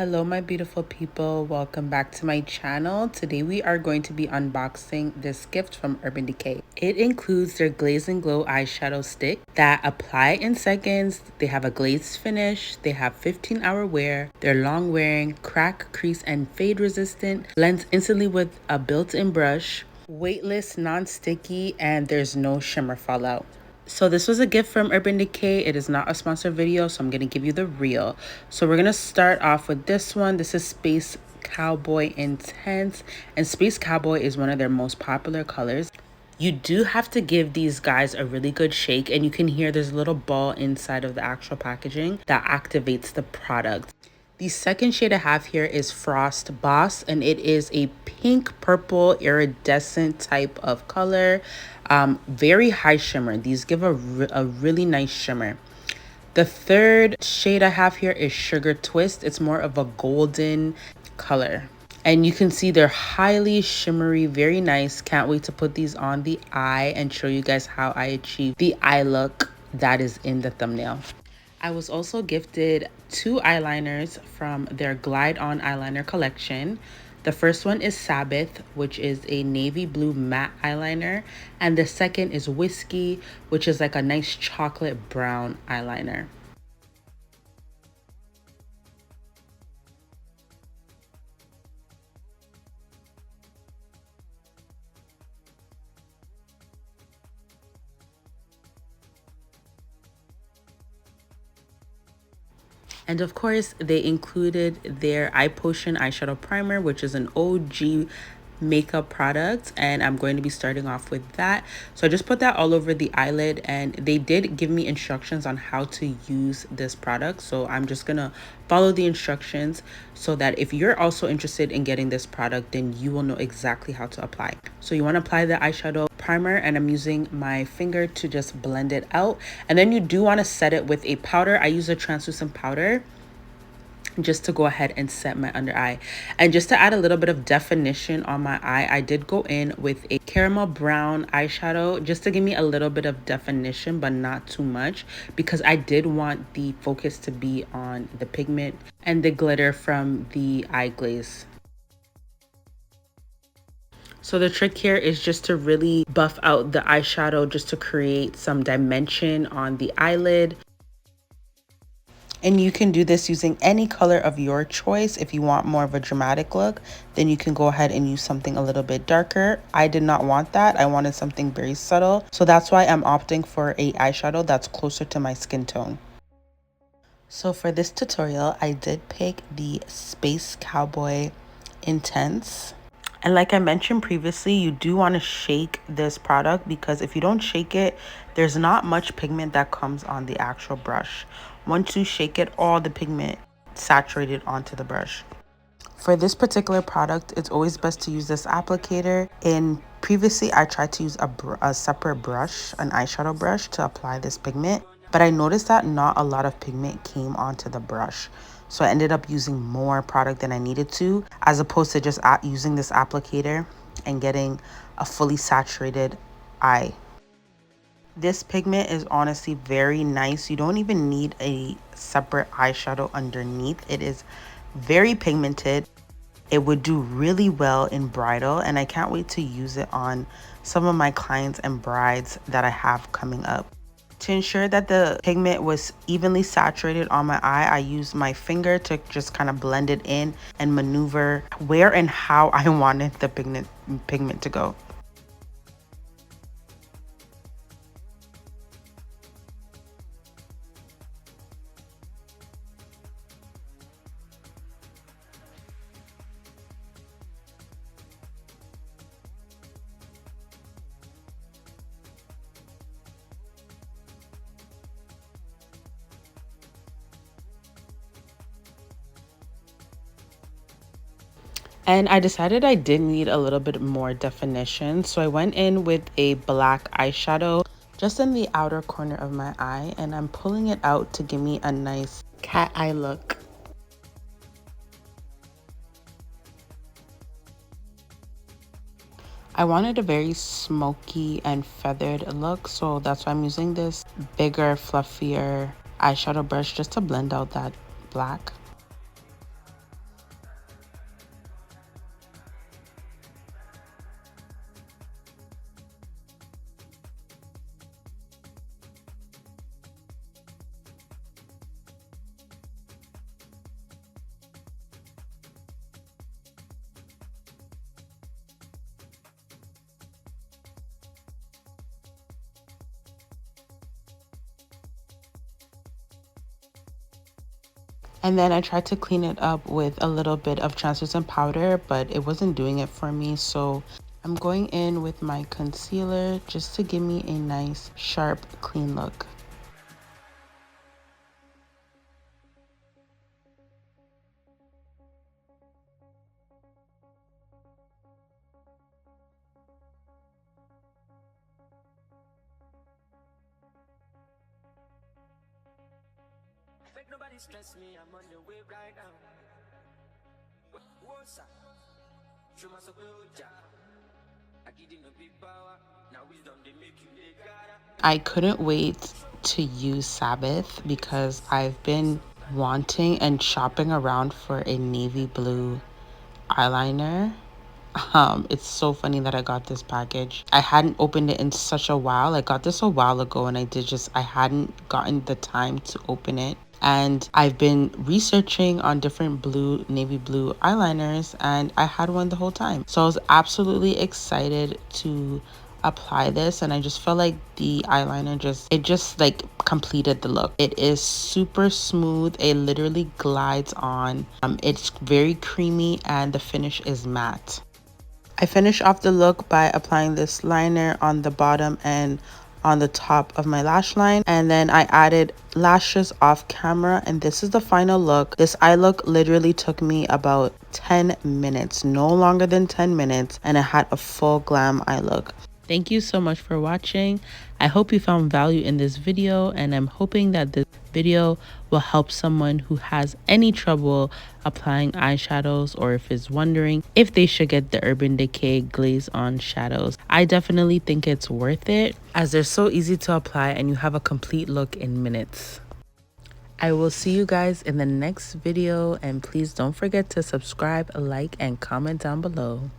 Hello my beautiful people, welcome back to my channel. Today we are going to be unboxing this gift from Urban Decay. It includes their Glaze and Glow eyeshadow stick that apply in seconds. They have a glazed finish, they have 15-hour wear, they're long wearing, crack, crease, and fade resistant, blends instantly with a built-in brush, weightless, non-sticky, and there's no shimmer fallout. So this was a gift from Urban Decay. It is not a sponsored video, so I'm going to give you the reel. So we're going to start off with this one. This is Space Cowboy Intense, and Space Cowboy is one of their most popular colors. You do have to give these guys a really good shake, and you can hear there's a little ball inside of the actual packaging that activates the product. The second shade I have here is Frost Boss, and it is a pink purple iridescent type of color. Very high shimmer. These give a really nice shimmer. The third shade I have here is Sugar Twist. It's more of a golden color. And you can see they're highly shimmery, very nice. Can't wait to put these on the eye and show you guys how I achieve the eye look that is in the thumbnail. I was also gifted 2 eyeliners from their Glide On eyeliner collection. The first one is Sabbath, which is a navy blue matte eyeliner. And the second is Whiskey, which is like a nice chocolate brown eyeliner. And of course, they included their Eye Potion eyeshadow primer, which is an OG makeup product, and I'm going to be starting off with that. So I just put that all over the eyelid, and they did give me instructions on how to use this product, so I'm just gonna follow the instructions so that if you're also interested in getting this product, then you will know exactly how to apply. So you want to apply the eyeshadow primer, and I'm using my finger to just blend it out, and then you do want to set it with a powder. I use a translucent powder just to go ahead and set my under eye. And just to add a little bit of definition on my eye, I did go in with a caramel brown eyeshadow just to give me a little bit of definition, but not too much, because I did want the focus to be on the pigment and the glitter from the eye glaze. So the trick here is just to really buff out the eyeshadow just to create some dimension on the eyelid. And you can do this using any color of your choice. If you want more of a dramatic look, then you can go ahead and use something a little bit darker. I did not want that. I wanted something very subtle. So that's why I'm opting for a eyeshadow that's closer to my skin tone. So for this tutorial, I did pick the Space Cowboy Intense. And like I mentioned previously, you do want to shake this product, because if you don't shake it, there's not much pigment that comes on the actual brush. Once you shake it, all the pigment saturated onto the brush. For this particular product, it's always best to use this applicator. And previously, I tried to use a separate brush, an eyeshadow brush, to apply this pigment. But I noticed that not a lot of pigment came onto the brush. So I ended up using more product than I needed to, as opposed to just using this applicator and getting a fully saturated eye. This pigment is honestly very nice. You don't even need a separate eyeshadow underneath. It is very pigmented. It would do really well in bridal, and I can't wait to use it on some of my clients and brides that I have coming up. To ensure that the pigment was evenly saturated on my eye, I used my finger to just kind of blend it in and maneuver where and how I wanted the pigment to go. And I decided I did need a little bit more definition, so I went in with a black eyeshadow just in the outer corner of my eye, and I'm pulling it out to give me a nice cat eye look. I wanted a very smoky and feathered look, so that's why I'm using this bigger, fluffier eyeshadow brush just to blend out that black. And then I tried to clean it up with a little bit of translucent powder, but it wasn't doing it for me. So I'm going in with my concealer just to give me a nice, sharp, clean look. Nobody stress me, I'm on the wave right now. What's up? Show my support. I give you no big power. Now wisdom they make you they gotta. I couldn't wait to use Sabbath because I've been wanting and shopping around for a navy blue eyeliner. It's so funny that I got this package. I hadn't opened it in such a while. I got this a while ago and I hadn't gotten the time to open it. And I've been researching on different navy blue eyeliners, and I had one the whole time. So I was absolutely excited to apply this, and I just felt like the eyeliner just like completed the look. It is super smooth. It literally glides on. It's very creamy and the finish is matte. I finish off the look by applying this liner on the bottom and on the top of my lash line, and then I added lashes off camera, and this is the final look. This eye look literally took me about 10 minutes, no longer than 10 minutes, and it had a full glam eye look. Thank you so much for watching. I hope you found value in this video, and I'm hoping that this video will help someone who has any trouble applying eyeshadows, or if is wondering if they should get the Urban Decay Glaze on shadows. I definitely think it's worth it as they're so easy to apply and you have a complete look in minutes. I will see you guys in the next video, and please don't forget to subscribe, like, and comment down below.